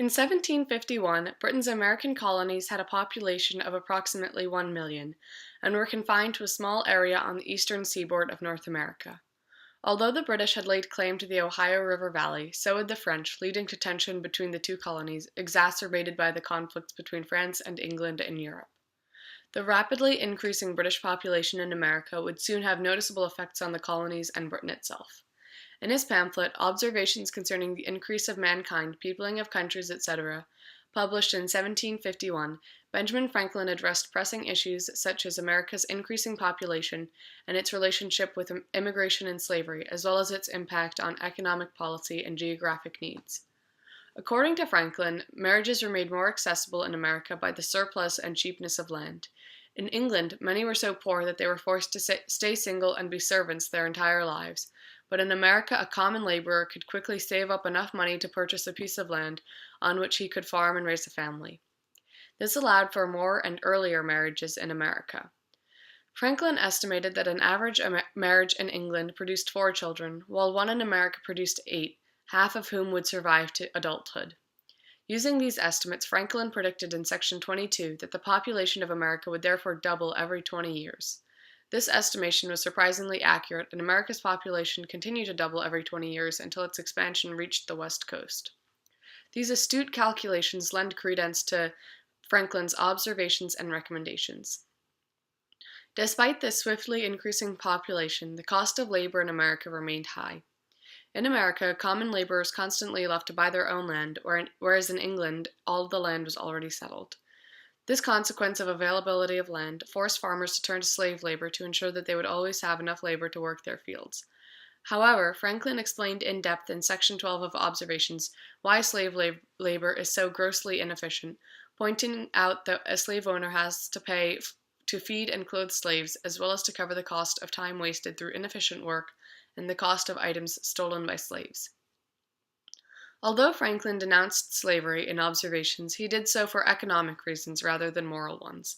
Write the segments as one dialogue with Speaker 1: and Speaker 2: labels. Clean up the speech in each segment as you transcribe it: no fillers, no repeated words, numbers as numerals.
Speaker 1: In 1751, Britain's American colonies had a population of approximately 1 million, and were confined to a small area on the eastern seaboard of North America. Although the British had laid claim to the Ohio River Valley, so had the French, leading to tension between the two colonies, exacerbated by the conflicts between France and England in Europe. The rapidly increasing British population in America would soon have noticeable effects on the colonies and Britain itself. In his pamphlet, Observations Concerning the Increase of Mankind, Peopling of Countries, etc., published in 1751, Benjamin Franklin addressed pressing issues such as America's increasing population and its relationship with immigration and slavery, as well as its impact on economic policy and geographic needs. According to Franklin, marriages were made more accessible in America by the surplus and cheapness of land. In England, many were so poor that they were forced to stay single and be servants their entire lives. But in America, a common laborer could quickly save up enough money to purchase a piece of land on which he could farm and raise a family. This allowed for more and earlier marriages in America. Franklin estimated that an average marriage in England produced 4 children, while one in America produced 8, half of whom would survive to adulthood. Using these estimates, Franklin predicted in Section 22 that the population of America would therefore double every 20 years. This estimation was surprisingly accurate, and America's population continued to double every 20 years until its expansion reached the West Coast. These astute calculations lend credence to Franklin's observations and recommendations. Despite this swiftly increasing population, the cost of labor in America remained high. In America, common laborers constantly left to buy their own land, whereas in England, all of the land was already settled. This consequence of availability of land forced farmers to turn to slave labor to ensure that they would always have enough labor to work their fields. However, Franklin explained in depth in Section 12 of Observations why slave labor is so grossly inefficient, pointing out that a slave owner has to pay to feed and clothe slaves, as well as to cover the cost of time wasted through inefficient work and the cost of items stolen by slaves. Although Franklin denounced slavery in Observations, he did so for economic reasons rather than moral ones.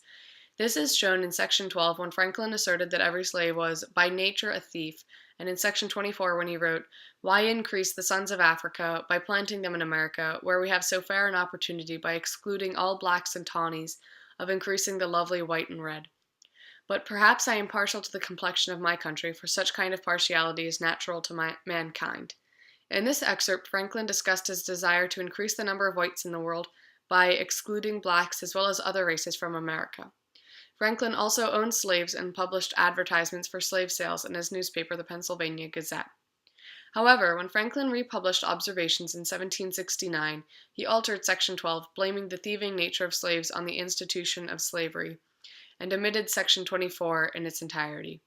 Speaker 1: This is shown in Section 12 when Franklin asserted that every slave was by nature a thief, and in Section 24 when he wrote, "Why increase the sons of Africa by planting them in America, where we have so fair an opportunity by excluding all blacks and tawnies of increasing the lovely white and red? But perhaps I am partial to the complexion of my country, for such kind of partiality is natural to mankind." In this excerpt, Franklin discussed his desire to increase the number of whites in the world by excluding blacks as well as other races from America. Franklin also owned slaves and published advertisements for slave sales in his newspaper, the Pennsylvania Gazette. However, when Franklin republished Observations in 1769, he altered Section 12, blaming the thieving nature of slaves on the institution of slavery, and omitted Section 24 in its entirety.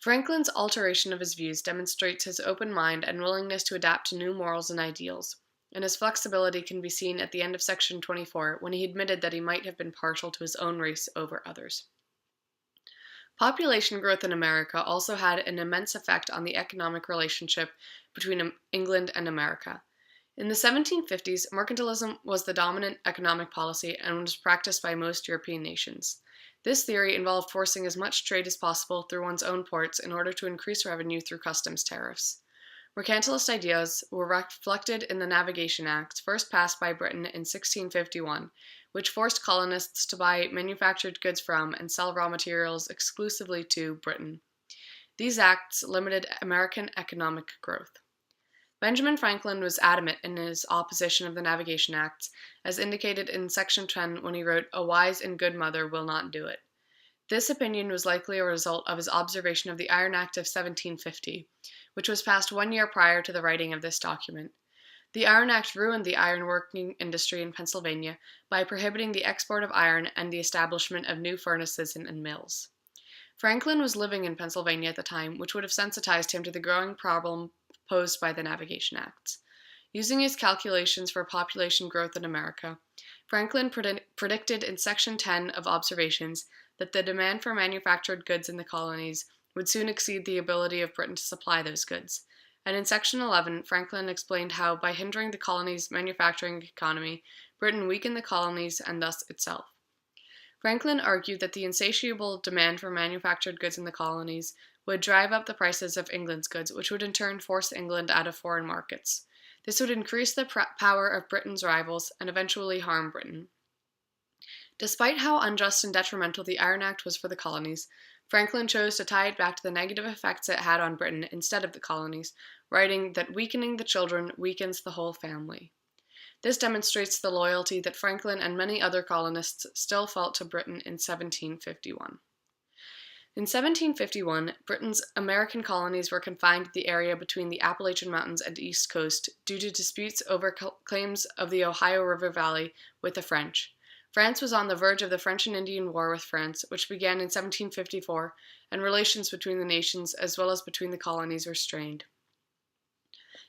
Speaker 1: Franklin's alteration of his views demonstrates his open mind and willingness to adapt to new morals and ideals, and his flexibility can be seen at the end of Section 24 when he admitted that he might have been partial to his own race over others. Population growth in America also had an immense effect on the economic relationship between England and America. In the 1750s, mercantilism was the dominant economic policy and was practiced by most European nations. This theory involved forcing as much trade as possible through one's own ports in order to increase revenue through customs tariffs. Mercantilist ideas were reflected in the Navigation Act, first passed by Britain in 1651, which forced colonists to buy manufactured goods from and sell raw materials exclusively to Britain. These acts limited American economic growth. Benjamin Franklin was adamant in his opposition of the Navigation Acts, as indicated in Section 10 when he wrote, "A wise and good mother will not do it." This opinion was likely a result of his observation of the Iron Act of 1750, which was passed 1 year prior to the writing of this document. The Iron Act ruined the ironworking industry in Pennsylvania by prohibiting the export of iron and the establishment of new furnaces and mills. Franklin was living in Pennsylvania at the time, which would have sensitized him to the growing problem posed by the Navigation Acts. Using his calculations for population growth in America, Franklin predicted in Section 10 of Observations that the demand for manufactured goods in the colonies would soon exceed the ability of Britain to supply those goods. And in Section 11, Franklin explained how, by hindering the colonies' manufacturing economy, Britain weakened the colonies and thus itself. Franklin argued that the insatiable demand for manufactured goods in the colonies would drive up the prices of England's goods, which would in turn force England out of foreign markets. This would increase the power of Britain's rivals and eventually harm Britain. Despite how unjust and detrimental the Iron Act was for the colonies, Franklin chose to tie it back to the negative effects it had on Britain instead of the colonies, writing that weakening the children weakens the whole family. This demonstrates the loyalty that Franklin and many other colonists still felt to Britain in 1751. In 1751, Britain's American colonies were confined to the area between the Appalachian Mountains and East Coast due to disputes over claims of the Ohio River Valley with the French. France was on the verge of the French and Indian War with France, which began in 1754, and relations between the nations as well as between the colonies were strained.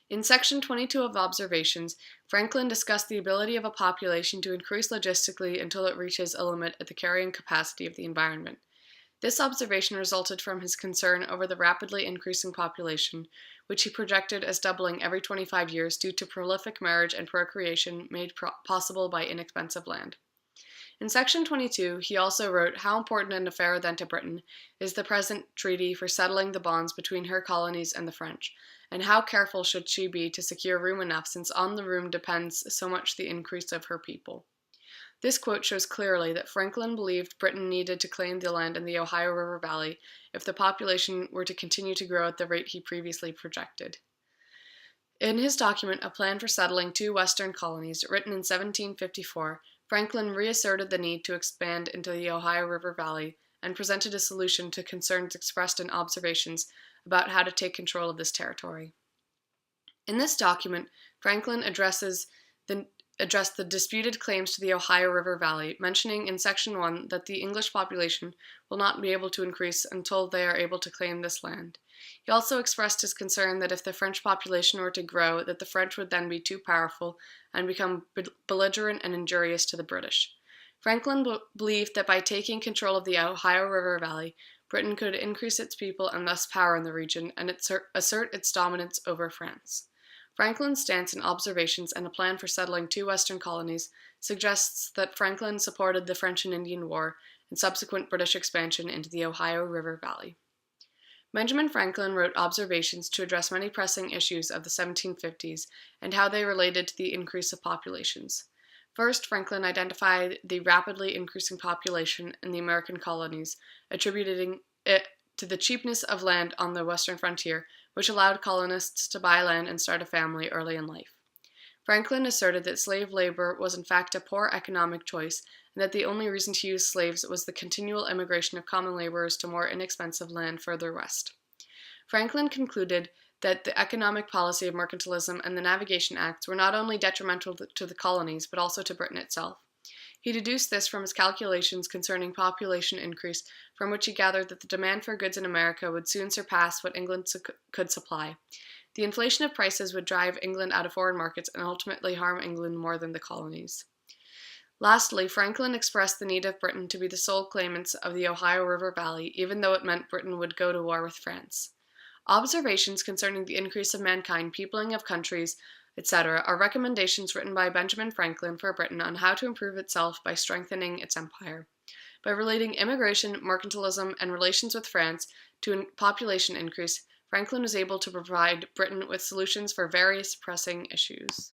Speaker 1: In Section 22 of Observations, Franklin discussed the ability of a population to increase logistically until it reaches a limit at the carrying capacity of the environment. This observation resulted from his concern over the rapidly increasing population, which he projected as doubling every 25 years due to prolific marriage and procreation made possible by inexpensive land. In Section 22, he also wrote how important an affair then to Britain is the present treaty for settling the bonds between her colonies and the French, and how careful should she be to secure room enough since on the room depends so much the increase of her people. This quote shows clearly that Franklin believed Britain needed to claim the land in the Ohio River Valley if the population were to continue to grow at the rate he previously projected. In his document, A Plan for Settling Two Western Colonies, written in 1754, Franklin reasserted the need to expand into the Ohio River Valley and presented a solution to concerns expressed in observations about how to take control of this territory. In this document, Franklin addressed the disputed claims to the Ohio River Valley, mentioning in Section 1 that the English population will not be able to increase until they are able to claim this land. He also expressed his concern that if the French population were to grow, that the French would then be too powerful and become belligerent and injurious to the British. Franklin believed that by taking control of the Ohio River Valley, Britain could increase its people and thus power in the region and assert its dominance over France. Franklin's stance in Observations and a Plan for Settling Two Western Colonies suggests that Franklin supported the French and Indian War and subsequent British expansion into the Ohio River Valley. Benjamin Franklin wrote Observations to address many pressing issues of the 1750s and how they related to the increase of populations. First, Franklin identified the rapidly increasing population in the American colonies, attributing it to the cheapness of land on the western frontier, which allowed colonists to buy land and start a family early in life. Franklin asserted that slave labor was in fact a poor economic choice, and that the only reason to use slaves was the continual immigration of common laborers to more inexpensive land further west. Franklin concluded that the economic policy of mercantilism and the Navigation Acts were not only detrimental to the colonies, but also to Britain itself. He deduced this from his calculations concerning population increase, from which he gathered that the demand for goods in America would soon surpass what England could supply. The inflation of prices would drive England out of foreign markets and ultimately harm England more than the colonies. Lastly, Franklin expressed the need of Britain to be the sole claimants of the Ohio River Valley, even though it meant Britain would go to war with France. Observations concerning the increase of mankind, peopling of countries, etc., are recommendations written by Benjamin Franklin for Britain on how to improve itself by strengthening its empire. By relating immigration, mercantilism, and relations with France to population increase, Franklin was able to provide Britain with solutions for various pressing issues.